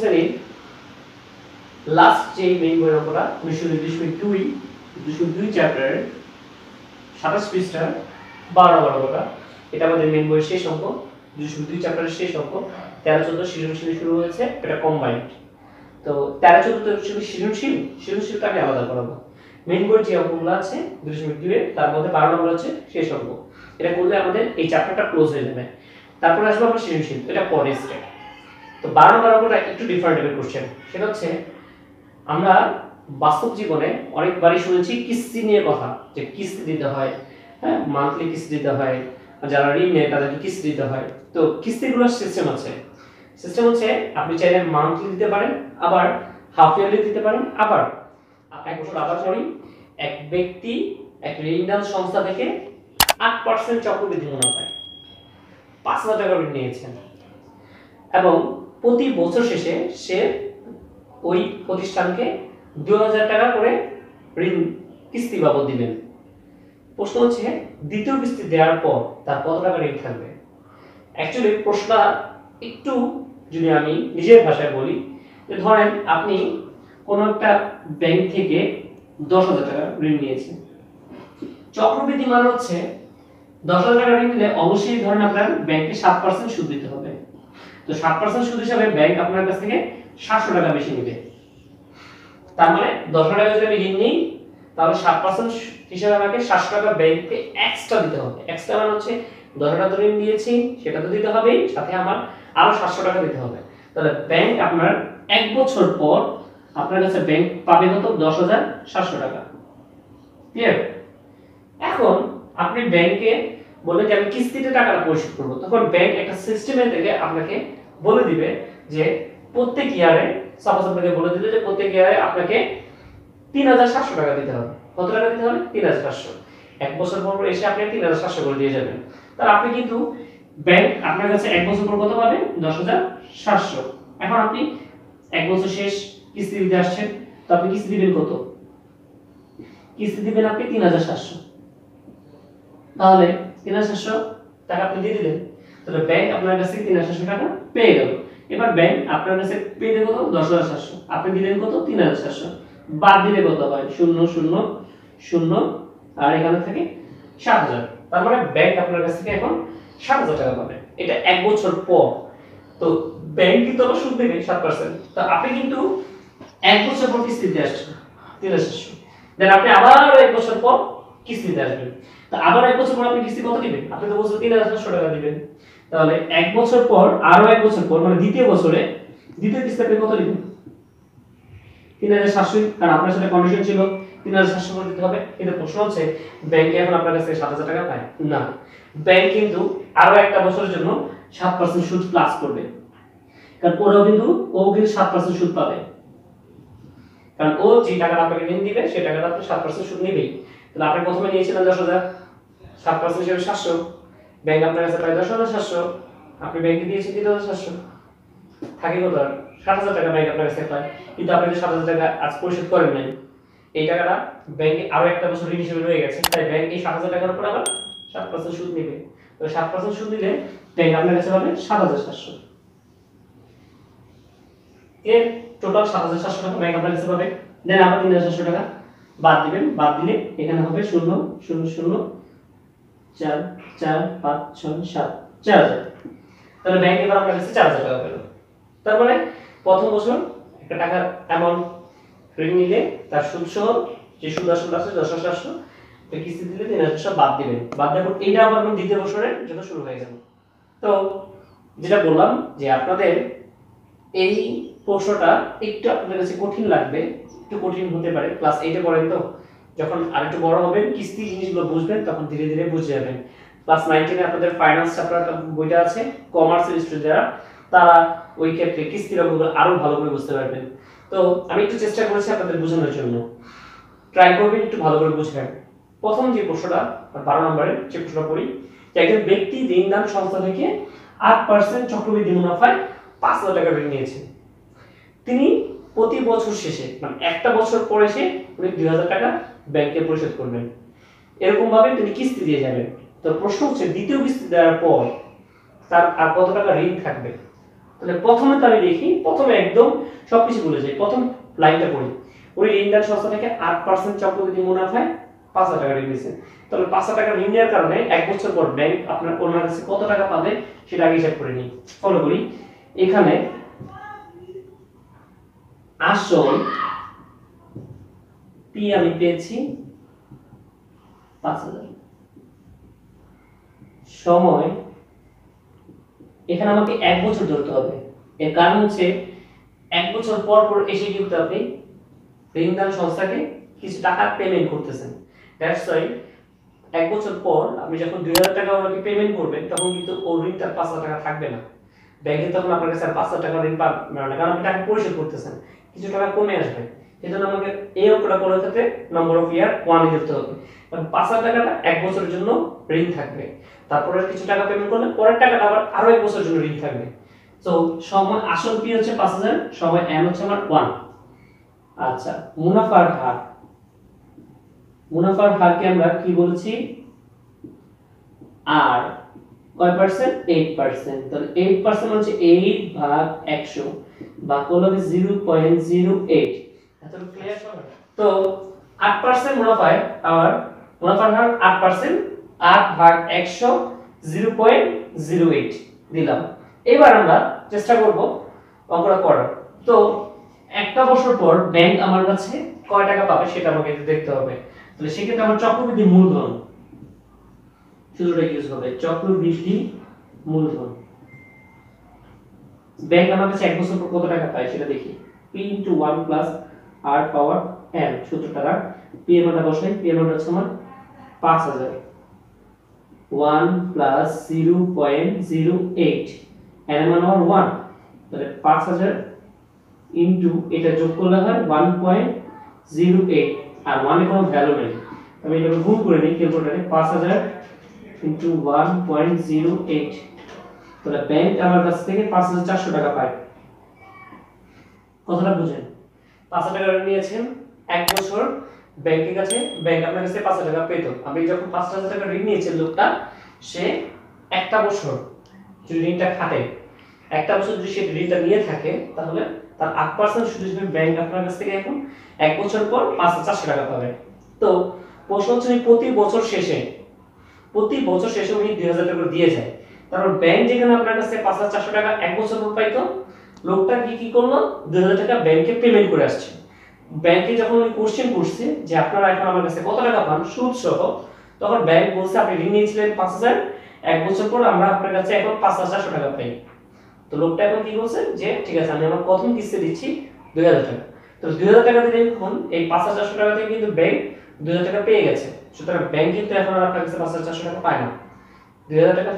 শ্রেণীর লাস্ট যে মেইন বইয়ের অঙ্কটা 1922 চ্যাপ্টারের 27 পৃষ্ঠার 12 নম্বর অঙ্কটা, এটা আমাদের মেইন বইয়ের শেষ অঙ্ক, 202 চ্যাপ্টারের শেষ অঙ্ক। 13-14 সৃজনশীল শুরু হয়েছে, এটা কম্বাইন্ড। তো 13-14 সৃজনশীলটা আমি আলাদা করাবো। মেইন বইয়ের যে অঙ্কগুলো আছে 202 তার মধ্যে 12 নম্বর হচ্ছে শেষ অঙ্ক। এটা করলে আমাদের এই চ্যাপ্টারটা ক্লোজ হয়ে যাবে। তারপরে আসবে আমরা সৃজনশীল, এটা পরের স্টেপ। তো 12 নম্বর অঙ্কটা একটু ডিফারেন্ট টাইপের কোশ্চেন। সেটা হচ্ছে আমরা বাস্তব জীবনে অনেকবারই শুনেছি কিস্তি নিয়ে কথা, যে কিস্তি দিতে হয়, হ্যাঁ, মান্থলি কিস্তি দিতে হয়, যারা ঋণ নেয় তাদেরকে কিস্তি দিতে হয়। তো কিস্তিগুলোর সিস্টেম আছে। সিস্টেম হচ্ছে আপনি চাইলে মান্থলি দিতে পারেন, আবার হাফ ইয়ারলি দিতে পারেন, আবার এক বছর আবার পরই এক ব্যক্তি এক ঋণদান সংস্থা থেকে 8% চক্রবৃদ্ধি মুনাফায় 5,000 টাকা ঋণ নিয়েছেন এবং প্রতি বছর শেষে সে ওই প্রতিষ্ঠানকে 2,000 টাকা করে ঋণ কিস্তি বাবদ দিবেন। প্রশ্ন হচ্ছে দ্বিতীয় কিস্তি দেওয়ার পর তার কত টাকা ঋণ থাকবে। অ্যাকচুয়ালি প্রশ্নটা একটু যদি আমি নিজের ভাষায় বলি, যে ধরেন আপনি কোনো একটা ব্যাংক থেকে 10,000 টাকা ঋণ নিয়েছেন। চক্রবৃদ্ধি মান হচ্ছে 10,000 টাকা ঋণ নিলে অবশ্যই ধরেন আপনার ব্যাংকে 7% সুদ দিতে হবে। তো 7% সুদ হিসাবে ব্যাংক আপনার কাছ থেকে 700 টাকা বেশি নেবে। তার মানে 10,000 টাকা যদি আমি ঋণ নিই তাহলে 7% হিসাবে আমাকে 700 টাকা ব্যাংকে এক্সট্রা দিতে হবে। এক্সট্রা মানে হচ্ছে 10,000 টাকা ঋণ দিয়েছি সেটা তো দিতে হবে, সাথে আমার আরো 700 টাকা দিতে হবে। তাহলে ব্যাংক আপনার এক বছর পর আপনার কাছে ব্যাংক পাবে কত? 10,700 টাকা। ক্লিয়ার? এখন আপনি ব্যাংকে বলবেন যে আমি কিস্তিতে টাকাটা পরিশোধ করব, তখন ব্যাংক একটা সিস্টেমে থেকে আপনাকে বলে দিবে যে প্রত্যেক ইয়ারে, সাপোজ আপনাকে বলে দিল যে প্রত্যেক ইয়ারে আপনাকে 3,700 টাকা দিতে হবে। কত টাকা দিতে হবে? 3,700। এক বছর পর এসে আপনি 3,700 করে দিয়ে যাবেন। তাহলে আপনি কিন্তু ব্যাংক আপনার কাছে এক বছর পর কত পাবে? 10,700। এখন আপনি এক বছর শেষ কিস্তি দিতে আসছেন, তো আপনি কিস্তি দিবেন কত? কিস্তি দিবেন আপনি 3,700। তাহলে 3,700 টাকা আপনি দিয়ে দিলেন, তাহলে ব্যাংক আপনার কাছে 3,700 টাকা পেয়ে গেল। এবার ব্যাংক আপনার কাছে পেয়ে দেবে কত? 10,700। আপনি দিলেন কত? 3,700। বাদ দিলে কত হয়? 0 0 0 আর এখানে থাকে 7,000। তার মানে ব্যাংক আপনার কাছ থেকে এখন 7,000 টাকা পাবে। এটা এক বছর পর। তো ব্যাংক কিন্তু আবার সুদ দেবে 7%। তো আপনি কিন্তু এক বছর পর কিস্তি দিতে আসছেন 3,700। দেন আপনি আবার এক বছর পর কিস্তি দিতে আসবেন। তো আবার এক বছর পর আপনি কিস্তি কত দিবেন? আপনি তো বলছেন 3,700 টাকা দিবেন। তাহলে এক বছর পর আরো এক বছর পর মানে দ্বিতীয় বছরে দ্বিতীয় কিস্তি আপনি কত দিবেন? 3,700, কারণ আপনার সাথে কন্ডিশন ছিল 3,700 করে দিতে হবে। কিন্তু প্রশ্ন হচ্ছে ব্যাংকে এখন আপনার কাছে 7,000 টাকা পায় না, ব্যাংক কিন্তু আরো একটা বছরের জন্য 7% সুদ প্লাস করবে। কারণ ওরাও কিন্তু 7% সুদ পাবে, কারণ ও যে টাকাটা আপনাকে ঋণ দিবে সেই টাকাটা আপনি 7% সুদ নেবেই। তাহলে আপনি প্রথমে নিয়েছিলেন 10,000, 7% হিসেবে 700, ব্যাংক আপনার কাছে পায় 10,700, আপনি ব্যাংকে দিয়েছেন 3,700, থাকে কত? 7,000 টাকা ব্যাংক আপনার কাছে পায়। কিন্তু আপনি যে 7,000 টাকা আজ পরিশোধ করেন নাই, এই টাকাটা ব্যাংকে আরো একটা বছর ঋণ হিসেবে রয়ে গেছে, তাই ব্যাংক এই 7,000 টাকার উপর আবার 7% সুদ নেবে। তো 7% সুদ দিলে ব্যাংক আপনার কাছে পাবে 7,700। এর টোটাল 7,700 টাকা ব্যাংক আপনার কাছে পাবে। দেন আবার 3,700 টাকা বাদ দিবেন, বাদ দিলে এখানে হবে 0 0 0 4 4 5 6 7 4,000। তাহলে ব্যাংক এবার আপনার কাছে 4,000 টাকা পেল। তার মানে প্রথম বছর একটা টাকা অ্যামাউন্ট ঋণ নিলে তার সুদ সহ যে সুদ আসল আছে 10,700, তো কিস্তি দিলে 3,700 বাদ দিবেন। বাদ দেওয়ার পর এইটা আবার দ্বিতীয় বছরের জন্য শুরু হয়ে যাবে। তো যেটা বললাম যে আপনাদের এই প্রশ্নটা একটু আপনাদের কাছে কঠিন লাগবে, একটু কঠিন হতে পারে। ক্লাস 8 এ পড়েন, তো যখন আরেকটু বড় হবেন কিস্তি জিনিসগুলো বুঝবেন তখন ধীরে ধীরে বুঝে যাবেন। ক্লাস 9 10 এ আপনাদের ফাইনান্স চ্যাপ্টার বইটা আছে, কমার্সের স্টুডেন্টরা তারা ওই ক্ষেত্রে কিস্তির অঙ্কগুলো আরো ভালো করে বুঝতে পারবেন। তো আমি একটু চেষ্টা করেছি আপনাদের বোঝানোর জন্য, ট্রাই করবেন একটু ভালো করে বুঝবেন। প্রথম যে প্রশ্নটা 12 নম্বরের যে প্রশ্নটা পড়ি, যে একজন ব্যক্তি ঋণদান সংস্থা থেকে 8% চক্রবৃদ্ধি মুনাফায় 5,000 টাকা ঋণ নিয়েছেন। তিনি প্রতি বছর শেষে মানে একটা বছর পরে এসে উনি 2,000 টাকা ব্যাংকে পরিশোধ করবেন। এরকম ভাবে তিনি কিস্তি দিয়ে যাবেন। তো প্রশ্ন হচ্ছে দ্বিতীয় কিস্তি দেওয়ার পর তার আর কত টাকা ঋণ থাকবে। তাহলে প্রথমে তো আমি দেখি, প্রথমে একদম সবকিছু ভুলে যাই, প্রথম লাইনটা পড়ি। উনি ঋণদান সংস্থা থেকে 8% চক্রবৃদ্ধি মুনাফায় 5,000 টাকা ঋণ নিয়েছেন। তাহলে 5,000 টাকা ঋণ নেওয়ার কারণে এক বছর পর ব্যাংক আপনার ওনার কাছে কত টাকা পাবে সেটা আগে হিসাব করে নিই। ফলো করি। এখানে আসল পি আমি পেয়েছি 5,000, সময় এখানে আমাকে এক বছর ধরতে হবে। এর কারণ হচ্ছে এক বছর পর পর এসে কিন্তু আপনি ঋণদান সংস্থাকে কিছু টাকা পেমেন্ট করতেছেন। দ্যাটস ওয়াই এক বছর পর আপনি যখন 2,000 টাকা ওনাকে পেমেন্ট করবেন তখন কিন্তু ওর ঋণটা 5,000 টাকা থাকবে না। ব্যাংকে তখন আপনার কাছে আর 5,000 টাকা ঋণ পাবেন না, কারণ আপনি টাকা পরিশোধ করতেছেন, কিছু টাকা কমে আসবে। সেজন্য আমাকে এই অঙ্কটা করার ক্ষেত্রে নম্বর অফ ইয়ার 1 দিতে হবে। কারণ 5,000 টাকাটা এক বছরের জন্য ঋণ থাকবে, তারপরে কিছু টাকা পেমেন্ট করলে পরের টাকাটা আবার আরো এক বছরের জন্য ঋণ থাকবে। তো সময় আসল পি হচ্ছে 5,000, সময় এম হচ্ছে আমার 1। আচ্ছা, মুনাফার হার, মুনাফার হারকে আমরা কি বলছি? আর কয় পার্সেন্ট? 8%। তাহলে 8% হচ্ছে 8 ভাগ 100 বা হলো 0.08। এত ক্লিয়ার সবাই? তো 8% মুনাফায় আর মুনাফার হার 8%, 8 ভাগ 100 0.08 দিলাম। এবার আমরা চেষ্টা করব অঙ্কটা করার। তো একটা বছর পর ব্যাংক আমার কাছে কয় টাকা পাবে সেটা আমাকে দেখতে হবে। তাহলে সেক্ষেত্রে আমার চক্রবৃদ্ধি মূলধন সূত্রটা ইউজ হবে, চক্রবৃদ্ধি মূলধন। ব্যাংক আমার কাছে এক বছর পর কত টাকা পায় সেটা দেখি। p * 1 + r পাওয়ার n সূত্রটা p এর মানটা বসাই। p এর মানটা হচ্ছে আমার 5,000, 1 + 0.08, n এর মান আমার 1। তাহলে 5,000 ইনটু এটা যোগ করলে হয় 1.08, আর 1 এর কোনো ভ্যালু নেই, আমি এটা গুণ করে নিই ক্যালকুলেটরে। 5,000 ইনটু 1.08, তাহলে ব্যাংক আমার কাছ থেকে 5,400 টাকা পায়। কথাটা বুঝেন? 5,000 টাকা নিয়েছেন এক বছর ব্যাংকের কাছে, ব্যাংক আপনার কাছে 5,000 টাকা পেত। আপনি যখন 5,000 টাকা ঋণ নিয়েছেন, লোকটা সে একটা বছর যদি ঋণটা খাটে, একটা বছর যদি সে ঋণটা নিয়ে থাকে, তাহলে তার 8% সুদ হিসেবে ব্যাংক আপনার কাছ থেকে এখন এক বছর পর 5,400 টাকা পাবে। তো প্রশ্ন হচ্ছে প্রতি বছর শেষে উনি 2,000 টাকা দিয়ে যায়। কারণ ব্যাংক যেখানে আপনার কাছে 5,400 টাকা এক বছর পর পাইতো, লোকটা কি করলো? 2,000 টাকা ব্যাংকে পেমেন্ট করে আসছে। ব্যাংকে যখন উনি কোশ্চেন করছে যে আপনারা এখন আমার কাছে কত টাকা পান সুদ সহ, তখন ব্যাংক বলছে আপনি ঋণ নিয়েছিলেন 5,000, এক বছর পর আমরা আপনার কাছে এখন 5,400 টাকা পাই। তো লোকটা এখন কি বলছে যে ঠিক আছে, আমি আমার প্রথম কিস্তি দিচ্ছি 2,000 টাকা। তো 2,000 টাকা দিলে এখন এই 5,400 টাকা থেকে কিন্তু ব্যাংক 2,000 টাকা পেয়ে গেছে। সুতরাং ব্যাংক কিন্তু এখন আর আপনার কাছে 5,400 টাকা পায় না, 2,000 টাকা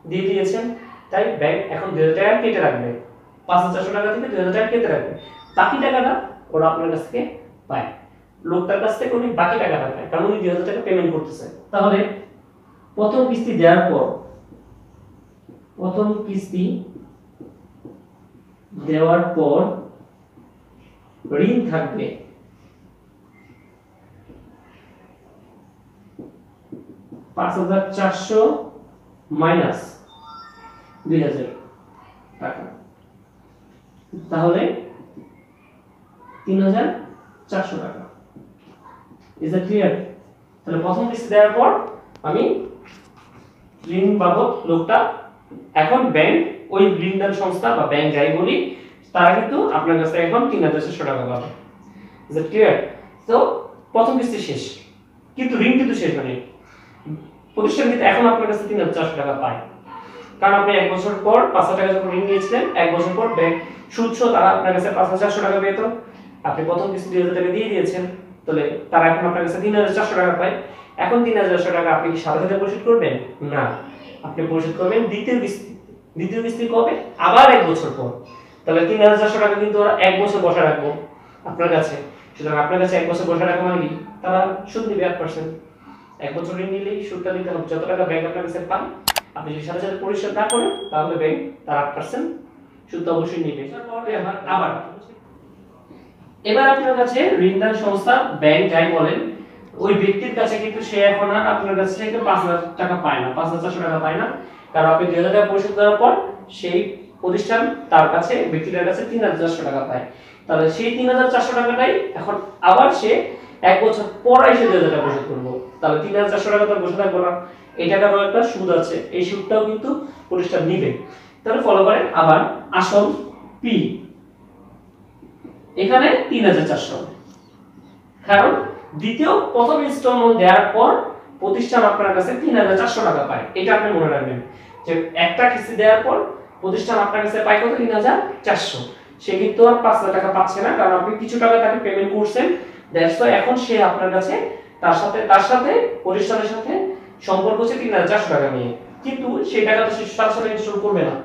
দিয়ে দিয়েছেন, তাই ব্যাংক এখন 2,000 টাকা কেটে রাখবে। 5,400 টাকা থেকে 2,000 টাকা কেটে রাখবে, বাকি টাকাটা ওরা আপনার কাছ থেকে পায়। লোকটার কাছ থেকে উনি বাকি টাকাটা পায়, কারণ উনি 2,000 টাকা পেমেন্ট করতেছে। তাহলে প্রথম কিস্তি দেওয়ার পর, প্রথম কিস্তি দেওয়ার পর ঋণ থাকবে 5,400 মাইনাস 2,000 টাকা, তাহলে 3,400 টাকা। Is that clear? তাহলে প্রথম কিস্তি দেওয়ার পর আমি ঋণ বাবদ লোকটা, এখন ব্যাংক ওই ঋণদান সংস্থা বা ব্যাংক যাই বলি, তারা কিন্তু আপনার কাছে এখন 3,400 টাকা পাবে। Is that clear? তো প্রথম কিস্তি শেষ, কিন্তু ঋণ কিন্তু শেষ হয়নি। প্রতিষ্ঠান কিন্তু এখন আপনার কাছে 3,400 টাকা পায়, কারণ আপনি এক বছর পর 5,000 টাকা যখন ঋণ নিয়েছিলেন, এক বছর পর ব্যাংক সুদ সহ তারা আপনার কাছে 5,400 টাকা পেত। আপনি প্রথম কিস্তি 2,000 টাকা দিয়ে দিয়েছেন, তাহলে তারা এখন আপনার কাছে 3,400 টাকা পায়। এখন 3,400 টাকা আপনি কি সাথে সাথে পরিশোধ করবেন? না, আপনি পরিশোধ করবেন দ্বিতীয় কিস্তি। দ্বিতীয় কিস্তি কবে? আবার এক বছর পর। তাহলে 3,400 টাকা কিন্তু ওরা এক বছর বসা রাখবো আপনার কাছে। সুতরাং আপনার কাছে এক বছর বসা রাখা মানে কি? তারা সুদ দিবে 8%। এক বছর ঋণ নিলেই সুদটা দিতে হবে। যত টাকা ব্যাংক আপনার কাছে পান, আপনি যদি সাথে সাথে পরিশোধ না করেন, তাহলে ব্যাংক তার 8% সুদ অবশ্যই নেবে। আবার এবার আপনার কাছে ঋণদান সংস্থা, ব্যাংক যাই বলেন, ওই ব্যক্তির কাছে কিন্তু সে এখন আর আপনার কাছ থেকে 5,000 টাকা পায় না, 5,400 টাকা পায় না, কারণ আপনি 2,000 টাকা পরিশোধ করার পর সেই প্রতিষ্ঠান তার কাছে ব্যক্তিটার কাছে ৩৪০০ টাকা পায়, তাহলে সেই ৩৪০০ টাকাটাই এখন আবার সে এক বছর পর এসে ২০০০ টাকা পরিশোধ করবো। তাহলে ৩৪০০ টাকা তার বসে থাকবো না, এই টাকারও একটা সুদ আছে, এই সুদটাও কিন্তু প্রতিষ্ঠান নিবে। তাহলে ফলো করেন আবার আসল পি এখানে ৩৪০০, কারণ প্রথম ইনস্টলমেন্ট দেওয়ার পর প্রতিষ্ঠান আপনার কাছে ৩৪০০ টাকা পায়। এটা আপনি মনে রাখবেন যে একটা কিস্তি দেওয়ার পর প্রতিষ্ঠান আপনার কাছে পায় কত? ৩৪০০। সে কিন্তু আর ৫০০ টাকা পাচ্ছে না, কারণ আপনি কিছু টাকা তাকে পেমেন্ট করছেন। দ্যাটস ওয়াই এখন সে আপনার কাছে তার সাথে প্রতিষ্ঠানের সাথে সম্পর্ক হচ্ছে ৩৪০০ টাকা নিয়ে, কিন্তু সেই টাকা তো সে সরাসরি ইনস্টল করবে না,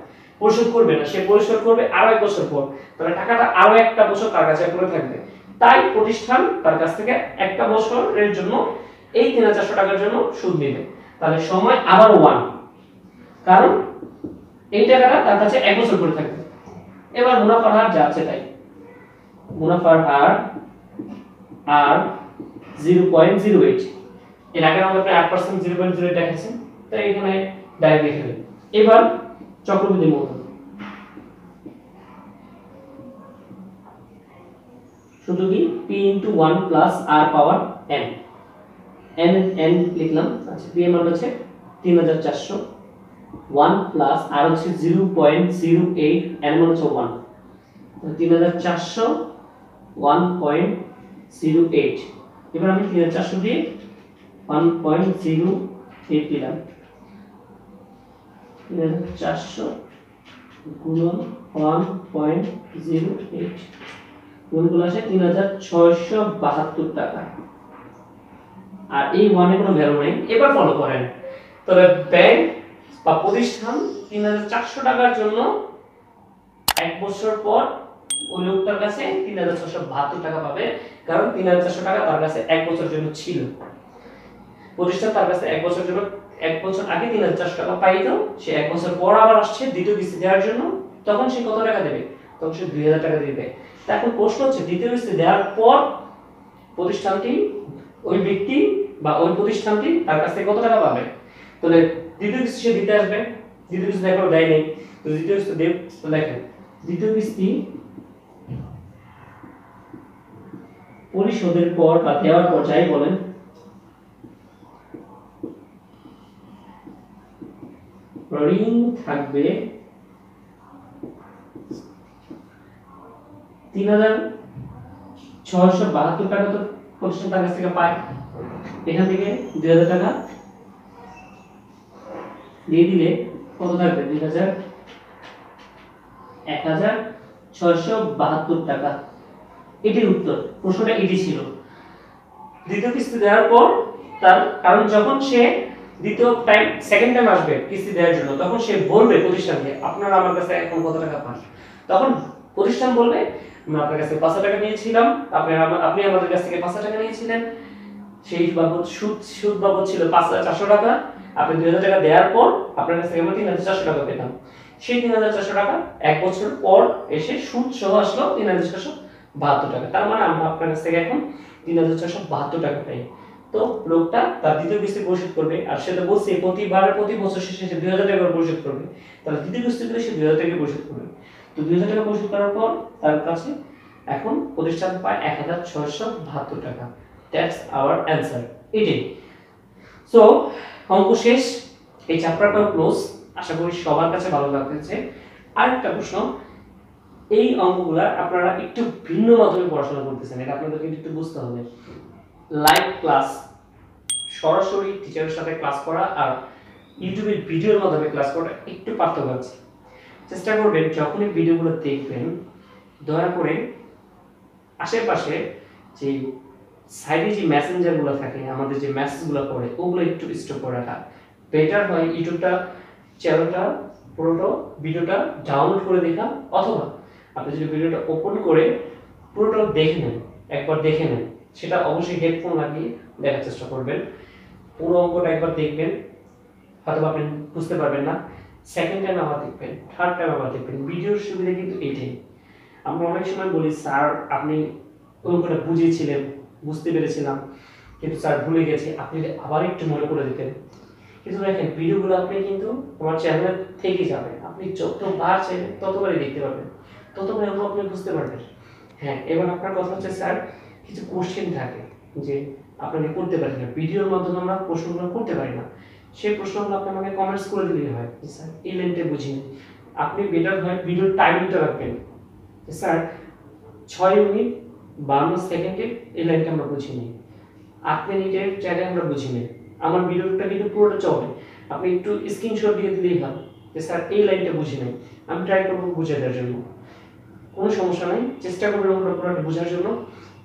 পরিশোধ করবে না, সে পরিশোধ করবে আরো ১ বছর পর। তাহলে টাকাটা আরো একটা বছর তার কাছে পড়ে থাকবে। তাই প্রতিষ্ঠান তার কাছ থেকে একটা বছরের জন্য এই ৩৪০০ টাকার জন্য সুদ নেবে। তাহলে সময় আবার 1, কারণ এই টাকাটা তার কাছে ১ বছর পড়ে থাকবে। এবার মুনাফার হার যা আছে তাই, মুনাফার হার আর 0.08, এর আগে আমরা 8% 0.08 দেখাচ্ছেন, তাই এখানে ডাইরেক্ট লিখে দেব। এবার চক্রবৃদ্ধি মূলধন শুধু কি p * 1 + r পাওয়ার n, n লিখলাম। আচ্ছা, p এর মান হচ্ছে ৩৪০০, 1 প্লাস r হচ্ছে 0.08, n মান হচ্ছে 1, ৩৪০০ 1.08। এবার আমি ৩৪০০ দিয়ে 1.08 দিলাম, ৪০০ গুণন 1.08 গুণগুলো আসে ৩৬৭২ টাকা, আর এই 1 এর কোনো ভ্যালু নেই। এবার ফলো করেন, তবে ব্যাংক বা প্রতিষ্ঠান ৩৪০০ টাকার জন্য ১ বছর পর ওই লোকটার কাছে ৩৬৭২ টাকা পাবে, কারণ ৩৪০০ টাকা তার কাছে ১ বছরের জন্য ছিল। প্রতিষ্ঠান তার কাছে ১ বছরের জন্য ১ বছর আগে ৩৪০০ টাকা পাইতো, সে ১ বছর পর আবার আসছে দ্বিতীয় কিস্তি দেওয়ার জন্য, তখন সে কত টাকা দেবে? তখন সে ২০০০ টাকা দিবে। এখন প্রশ্ন হচ্ছে দ্বিতীয় কিস্তি দেওয়ার পর প্রতিষ্ঠানটি, ওই ব্যক্তি বা ওই প্রতিষ্ঠানটি তার কাছ থেকে কত টাকা পাবে? তাহলে দ্বিতীয় কিস্তি সে দিতে আসবে, দ্বিতীয় কিস্তি এখনো দেয় নাই, তো দ্বিতীয় কিস্তি দেব। তো দেখেন দ্বিতীয় কিস্তি পরিশোধের পর বা দেওয়ার পর যাই বলেন, ঋণ থাকবে ৩৬৭২ টাকা তো প্রতিষ্ঠান তার কাছ থেকে পায়, এখান থেকে ২০০০ টাকা দিয়ে দিলে কত থাকবে? ১৬৭২ টাকা। এটির উত্তর, প্রশ্নটা এটি ছিল। দ্বিতীয় কিস্তি দেওয়ার পর তার, কারণ যখন সে দ্বিতীয় টাইম সেকেন্ড টাইম আসবে কিস্তি দেওয়ার জন্য, তখন সে বলবে প্রতিষ্ঠানকে আপনারা আমার কাছে এখন কত টাকা পান, তখন প্রতিষ্ঠান বলবে আমরা আপনার কাছে ৫০০ টাকা নিয়েছিলাম, আপনি আমাদের কাছ থেকে ৫০০ টাকা নিয়েছিলেন, সেই বাবদ সুদ বাবদ ছিল ৫৪০০ টাকা, আপনি ২০০০ টাকা দেওয়ার পর আপনার কাছ থেকে আমরা ৩৪০০ টাকা পেতাম। সেই ৩৪০০ টাকা ১ বছর পর এসে সুদ সহ আসলো ৩৬৭২ টাকা। তার মানে আমরা আপনার কাছ থেকে এখন ৩৬৭২ টাকা পাই। তো লোকটা তার দ্বিতীয় কিস্তি পরিশোধ করবে, আর সেটা বলছে প্রতি বছর শেষে সে ২০০০ টাকা পরিশোধ করবে, তাহলে দ্বিতীয় কিস্তি দিলে সে ২০০০ টাকা পরিশোধ করবে। তো ২০০০ টাকা পরিশোধ করার পর তার কাছে এখন প্রতিষ্ঠান পায় ১৬৭২ টাকা। দ্যাটস আওয়ার অ্যানসার, এটাই। সো অঙ্ক শেষ, এই চ্যাপ্টারটা ক্লোজ। আশা করি সবার কাছে ভালো লাগতেছে। আরেকটা প্রশ্ন, এই অঙ্কগুলা আপনারা একটু ভিন্ন মাধ্যমে পড়াশোনা করতেছেন, এটা আপনাদেরকে একটু বুঝতে হবে। লাইভ ক্লাস, সরাসরি টিচারের সাথে ক্লাস করা, আর ইউটিউবের ভিডিওর মাধ্যমে ক্লাস করা একটু পার্থক্য আছে। চেষ্টা করবেন যখনই ভিডিওগুলো দেখবেন, দয়া করে আশেপাশে যে সাইডে যে মেসেঞ্জারগুলো থাকে, আমাদের যে মেসেজগুলো পড়ে, ওগুলো একটু স্টপ করে রাখা বেটার হয়। ইউটিউবটা চ্যানেলটা পুরোটা ভিডিওটা ডাউনলোড করে দেখা, অথবা আপনি যদি ভিডিওটা ওপেন করে পুরোটা দেখে নেন, একবার দেখে নেন, সেটা অবশ্যই হেডফোন লাগিয়ে দেখার চেষ্টা করবেন। পুরো অঙ্কটা একবার দেখবেন, হয়তো আপনি বুঝতে পারবেন না, সেকেন্ড টাইম আবার দেখবেন, থার্ড টাইম আবার দেখবেন। ভিডিওর সুবিধা কিন্তু এইটাই। আমরা অনেক সময় বলি স্যার আপনি অঙ্কটা বুঝিয়েছিলেন, বুঝতে পেরেছিলাম, কিন্তু স্যার ভুলে গেছে, আপনি আবার একটু মনে করে দিতেন। কিন্তু দেখেন ভিডিওগুলো আপনি কিন্তু আমার চ্যানেলে থেকে যাবে, আপনি যতবার চাইবেন ততবারই দেখতে পারবেন, ততবার আপনি বুঝতে পারবেন। হ্যাঁ, এবার আপনার কথা হচ্ছে স্যার কিছু কোশ্চেন থাকে যে আপনাকে করতে পারি না, ভিডিওর মাধ্যমে আমরা প্রশ্নগুলো করতে পারি না, সেই প্রশ্নগুলো আপনি আমাকে কমেন্টস করে দিলেই হয় যে স্যার এই লাইনটা বুঝিনি। আপনি বেটার হয় ভিডিওর টাইমিংটা রাখবেন যে স্যার 6 মিনিট 52 সেকেন্ডে এই লাইনটা আমরা বুঝিনি, 8 মিনিটের জায়গায় আমরা বুঝিনি। আমার ভিডিওটা কিন্তু পুরোটা চলে, আপনি একটু স্ক্রিনশট দিয়ে দিলেই হয় যে স্যার এই লাইনটা বুঝি নাই, আমি ট্রাই করবো বুঝে দেওয়ার জন্য। কোনো সমস্যা নাই, চেষ্টা করবেন আমরা পুরোটা বোঝার জন্য।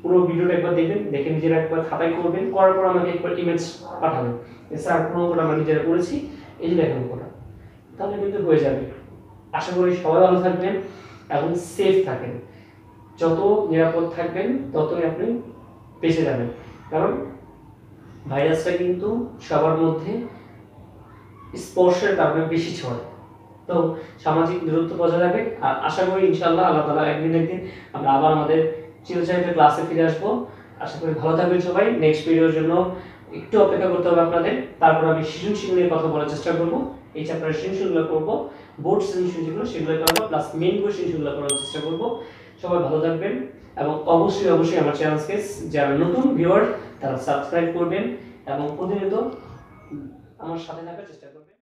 পুরো ভিডিওটা একবার দেখবেন, দেখে নিজেরা একবার খাতায় করবেন, করার পর আমাকে একবার ইমেজ পাঠাবেন স্যার পুরোটা আমরা নিজেরা করেছি, এই যে দেখেন ওটা, তাহলে কিন্তু হয়ে যাবে। আশা করি সবাই ভালো থাকবেন এবং সেফ থাকেন। যত নিরাপদ থাকবেন ততই আপনি বেঁচে যাবেন, কারণ ভাইরাসটা কিন্তু সবার মধ্যে স্পর্শের কারণে বেশি ছড়ায়। তো সামাজিক দূরত্ব বজায় রাখবেন, আর আশা করি ইনশাআল্লাহ আল্লাহ তাআলা একদিন আমরা আবার আমাদের চিরচারিত ক্লাসে ফিরে আসবো। আশা করি ভালো থাকবেন সবাই। নেক্সট ভিডিওর জন্য একটু অপেক্ষা করতে হবে আপনাদের, তারপর আমি সৃজনশীল নিয়ে কথা বলার চেষ্টা করবো। এই চ্যাপ্টারের সৃজনশীলগুলো করবো, বোর্ড সৃজনশীল যেগুলো সেগুলো করবো, প্লাস মেইন কোয়েশ্চেনগুলো করার চেষ্টা করবো। সবাই ভালো থাকবেন এবং অবশ্যই আমার চ্যানেলকে যারা নতুন ভিউয়ার তারা সাবস্ক্রাইব করবেন এবং প্রতিনিয়ত আমার সাথে থাকার চেষ্টা করবেন।